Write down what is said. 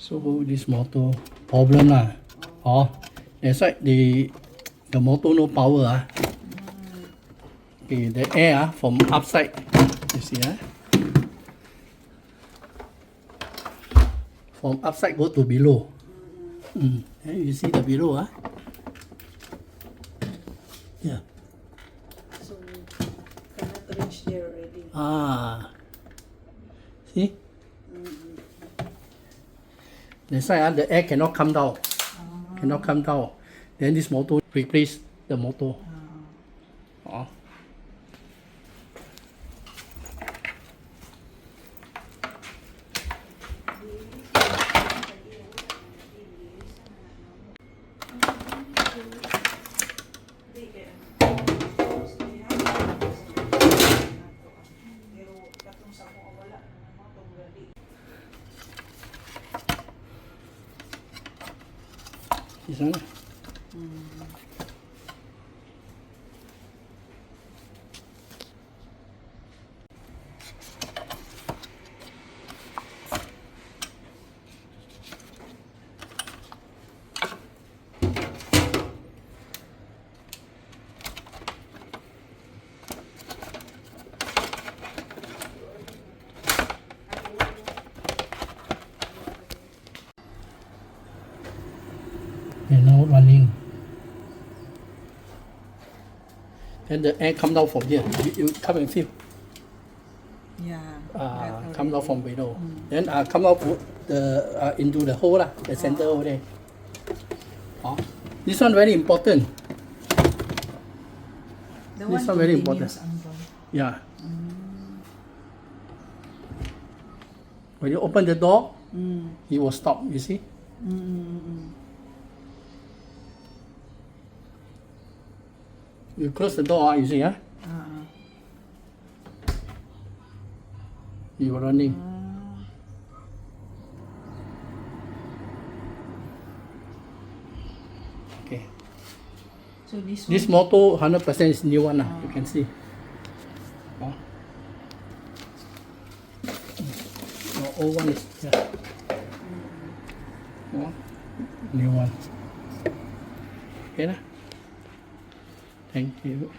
So this motor problem lah. Oh, that's why the motor no power ah. Okay, the air from upside. You see ah. From upside go to below. You see the below ah. Yeah. So cannot reach there already. Ah. See? That's why the air cannot come down. Cannot come down. Then this motor replace the motor. Oh. This one. And now running. Then the air come down from here. You come and feel. Yeah. Come down from below. Then come out the into the hole lah, the center over there. Oh. This one very important. The This one one very important. Yeah. When you open the door, it will stop. You see? You close the door, you see, huh? You are running. Okay. So This motor 100% is new one, you can see. Oh. The old one is yeah. Oh. New one. Okay lah. Thank you.